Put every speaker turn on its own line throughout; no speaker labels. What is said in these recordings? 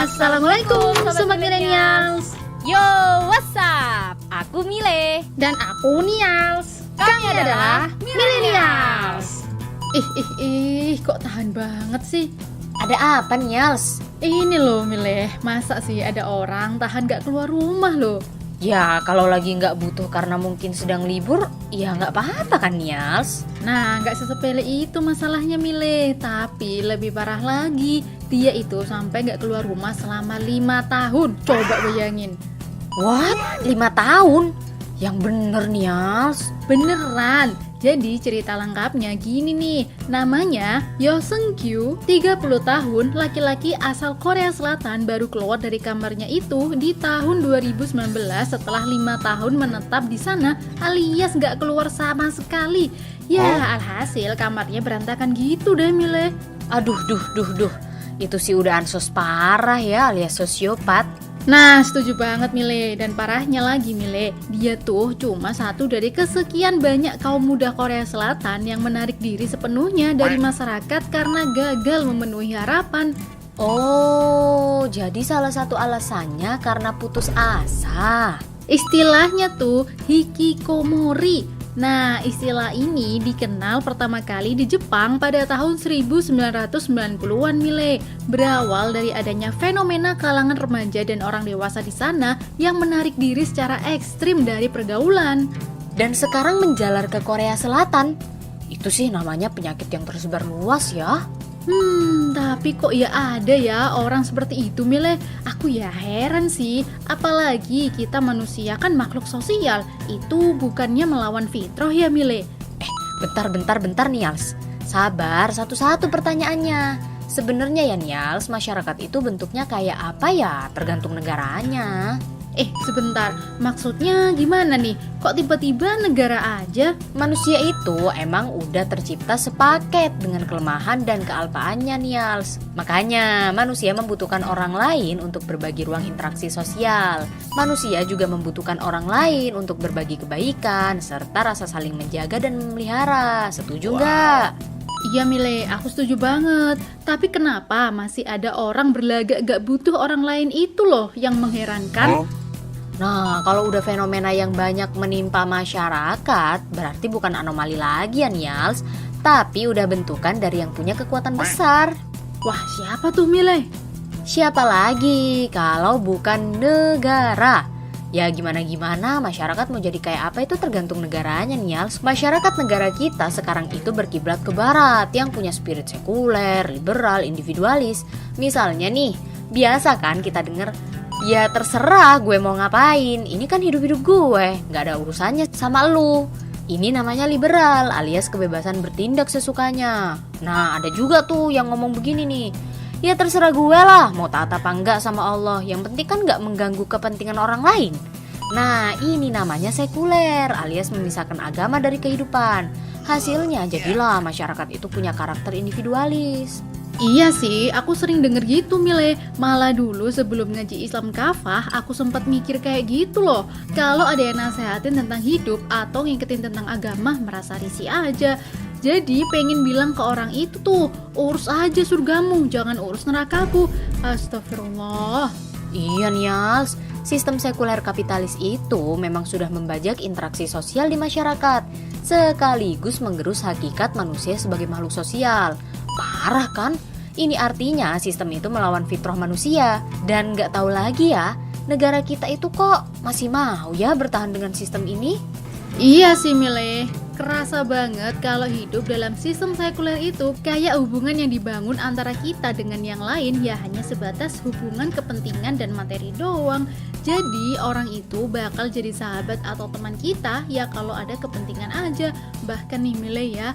Assalamualaikum Sobat Millennials.
Yo, what's up? Aku Mile.
Dan aku Nials. Kami adalah Millennials. Kok tahan banget sih?
Ada apa nih, Yals?
Ini loh Mile, masa sih ada orang tahan gak keluar rumah loh?
Ya, kalau lagi nggak butuh karena mungkin sedang libur, ya nggak apa-apa kan, Yals?
Nah, gak sesepele itu masalahnya Mile. Tapi lebih parah lagi, dia itu sampai gak keluar rumah selama 5 tahun. Coba bayangin.
What? 5 tahun? Yang bener nih, Yals.
Beneran. Jadi cerita lengkapnya gini nih. Namanya Yo Seung Kyu, 30 tahun, laki-laki asal Korea Selatan, baru keluar dari kamarnya itu di tahun 2019 setelah 5 tahun menetap di sana alias gak keluar sama sekali. Ya, alhasil kamarnya berantakan gitu deh Mile.
Aduh, duh. Itu sih udah ansos parah ya, alias sosiopat.
Nah, setuju banget Mile. Dan parahnya lagi Mile, dia tuh cuma satu dari kesekian banyak kaum muda Korea Selatan yang menarik diri sepenuhnya dari masyarakat karena gagal memenuhi harapan.
Oh, jadi salah satu alasannya karena putus asa.
Istilahnya tuh hikikomori. Nah, istilah ini dikenal pertama kali di Jepang pada tahun 1990-an Mile. Berawal dari adanya fenomena kalangan remaja dan orang dewasa di sana yang menarik diri secara ekstrim dari pergaulan.
Dan sekarang menjalar ke Korea Selatan. Itu sih namanya penyakit yang tersebar luas ya.
Tapi kok ya ada ya orang seperti itu Mile. Aku ya heran sih. Apalagi kita manusia kan makhluk sosial. Itu bukannya melawan fitrah ya Mile.
Bentar Nials. Sabar, satu-satu pertanyaannya. Sebenarnya ya Nials, masyarakat itu bentuknya kayak apa ya? Tergantung negaranya.
Sebentar, maksudnya gimana nih? Kok tiba-tiba negara aja?
Manusia itu emang udah tercipta sepaket dengan kelemahan dan kealpaannya Nials. Makanya manusia membutuhkan orang lain untuk berbagi ruang interaksi sosial. Manusia juga membutuhkan orang lain untuk berbagi kebaikan serta rasa saling menjaga dan memelihara. Setuju nggak?
Iya Mile, aku setuju banget. Tapi kenapa masih ada orang berlagak gak butuh orang lain itu loh yang mengherankan?
Nah, kalau udah fenomena yang banyak menimpa masyarakat, berarti bukan anomali lagi ya Nials, tapi udah bentukan dari yang punya kekuatan besar.
Wah, siapa tuh Mile?
Siapa lagi kalau bukan negara? Ya gimana-gimana, masyarakat mau jadi kayak apa itu tergantung negaranya Nials. Masyarakat negara kita sekarang itu berkiblat ke barat yang punya spirit sekuler, liberal, individualis. Misalnya nih, biasa kan kita denger, ya terserah gue mau ngapain, ini kan hidup-hidup gue, gak ada urusannya sama lu. Ini namanya liberal alias kebebasan bertindak sesukanya. Nah ada juga tuh yang ngomong begini nih, ya terserah gue lah mau taat apa enggak sama Allah, yang penting kan gak mengganggu kepentingan orang lain. Nah ini namanya sekuler alias memisahkan agama dari kehidupan. Hasilnya jadilah masyarakat itu punya karakter individualis.
Iya sih, aku sering denger gitu Mile. Malah dulu sebelum ngaji Islam kafah, aku sempat mikir kayak gitu loh. Kalau ada yang nasehatin tentang hidup atau ngikutin tentang agama, merasa risih aja. Jadi pengen bilang ke orang itu tuh, urus aja surgamu, jangan urus nerakaku. Astagfirullah.
Iya Nials, sistem sekuler kapitalis itu memang sudah membajak interaksi sosial di masyarakat, sekaligus menggerus hakikat manusia sebagai makhluk sosial. Parah kan? Ini artinya sistem itu melawan fitrah manusia. Dan gak tahu lagi ya, negara kita itu kok masih mau ya bertahan dengan sistem ini?
Iya sih Mile, kerasa banget kalau hidup dalam sistem sekuler itu kayak hubungan yang dibangun antara kita dengan yang lain ya hanya sebatas hubungan kepentingan dan materi doang. Jadi orang itu bakal jadi sahabat atau teman kita ya kalau ada kepentingan aja. Bahkan nih Mile ya,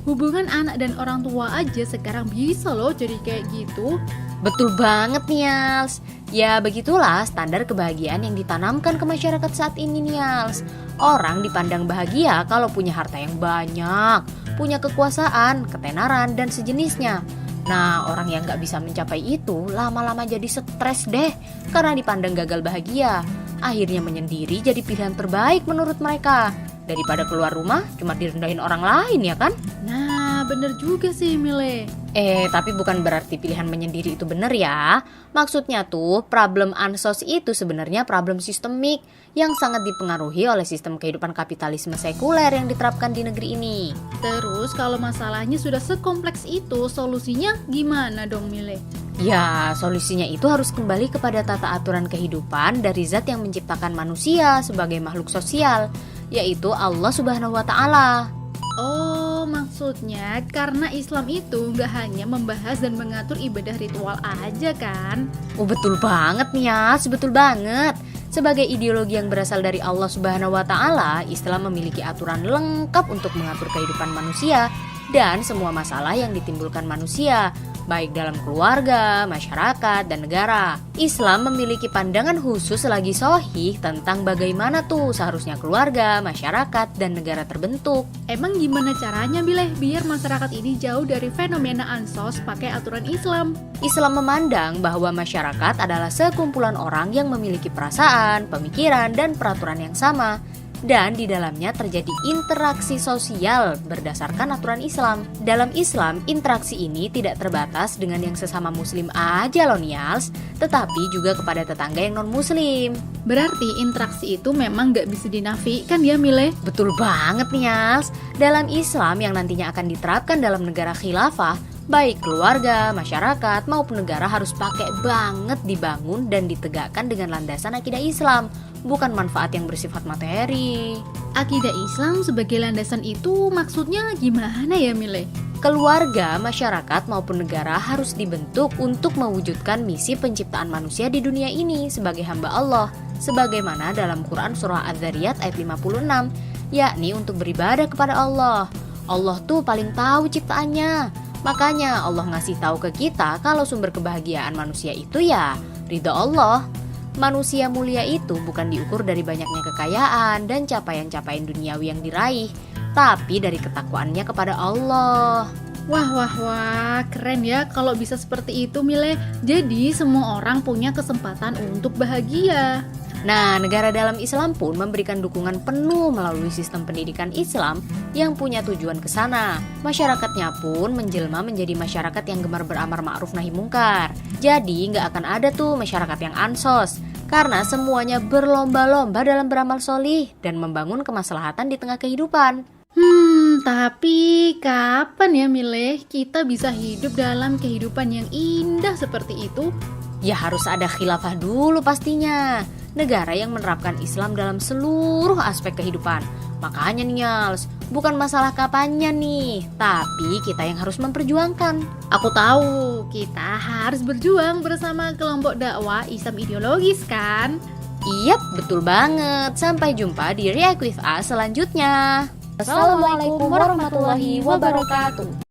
hubungan anak dan orang tua aja sekarang bisa loh jadi kayak gitu.
Betul banget Nials. Ya begitulah standar kebahagiaan yang ditanamkan ke masyarakat saat ini Nials. Orang dipandang bahagia kalau punya harta yang banyak, punya kekuasaan, ketenaran, dan sejenisnya. Nah orang yang gak bisa mencapai itu lama-lama jadi stres deh karena dipandang gagal bahagia. Akhirnya menyendiri jadi pilihan terbaik menurut mereka. Daripada keluar rumah cuma direndahin orang lain ya kan?
Nah bener juga sih Mile.
Tapi bukan berarti pilihan menyendiri itu benar ya. Maksudnya tuh, problem ansos itu sebenarnya problem sistemik yang sangat dipengaruhi oleh sistem kehidupan kapitalisme sekuler yang diterapkan di negeri ini.
Terus kalau masalahnya sudah sekompleks itu, solusinya gimana dong Mile?
Ya, solusinya itu harus kembali kepada tata aturan kehidupan dari zat yang menciptakan manusia sebagai makhluk sosial, yaitu Allah Subhanahu wa Ta'ala.
Oh, maksudnya karena Islam itu nggak hanya membahas dan mengatur ibadah ritual aja kan?
Oh, betul banget nih ya, betul banget. Sebagai ideologi yang berasal dari Allah Subhanahu wa Ta'ala, Islam memiliki aturan lengkap untuk mengatur kehidupan manusia dan semua masalah yang ditimbulkan manusia, baik dalam keluarga, masyarakat, dan negara. Islam memiliki pandangan khusus lagi sahih tentang bagaimana tuh seharusnya keluarga, masyarakat, dan negara terbentuk.
Emang gimana caranya Mile biar masyarakat ini jauh dari fenomena ansos pakai aturan Islam?
Islam memandang bahwa masyarakat adalah sekumpulan orang yang memiliki perasaan, pemikiran, dan peraturan yang sama, dan di dalamnya terjadi interaksi sosial berdasarkan aturan Islam. Dalam Islam, interaksi ini tidak terbatas dengan yang sesama muslim aja loh Nials, tetapi juga kepada tetangga yang non-muslim.
Berarti interaksi itu memang gak bisa dinafikan ya Mile?
Betul banget Nials. Dalam Islam yang nantinya akan diterapkan dalam negara khilafah, baik keluarga, masyarakat, maupun negara harus pakai banget dibangun dan ditegakkan dengan landasan akidah Islam, bukan manfaat yang bersifat materi.
Akidah Islam sebagai landasan itu maksudnya gimana ya Mile?
Keluarga, masyarakat, maupun negara harus dibentuk untuk mewujudkan misi penciptaan manusia di dunia ini sebagai hamba Allah, sebagaimana dalam Quran Surah Az-Zariyat ayat 56, yakni untuk beribadah kepada Allah. Allah tuh paling tahu ciptaannya. Makanya Allah ngasih tahu ke kita kalau sumber kebahagiaan manusia itu ya ridha Allah. Manusia mulia itu bukan diukur dari banyaknya kekayaan dan capaian-capaian duniawi yang diraih, tapi dari ketakwaannya kepada Allah.
Wah, keren ya kalau bisa seperti itu Mile. Jadi semua orang punya kesempatan untuk bahagia.
Nah, negara dalam Islam pun memberikan dukungan penuh melalui sistem pendidikan Islam yang punya tujuan ke sana. Masyarakatnya pun menjelma menjadi masyarakat yang gemar beramar ma'ruf nahi mungkar. Jadi nggak akan ada tuh masyarakat yang ansos, karena semuanya berlomba-lomba dalam beramal solih dan membangun kemaslahatan di tengah kehidupan.
Tapi kapan ya Mile kita bisa hidup dalam kehidupan yang indah seperti itu?
Ya harus ada khilafah dulu pastinya. Negara yang menerapkan Islam dalam seluruh aspek kehidupan. Makanya nih Nyals, bukan masalah kapannya nih, tapi kita yang harus memperjuangkan.
Aku tahu, kita harus berjuang bersama kelompok dakwah Islam ideologis kan?
Iya, betul banget. Sampai jumpa di React with Us selanjutnya. Assalamualaikum warahmatullahi wabarakatuh.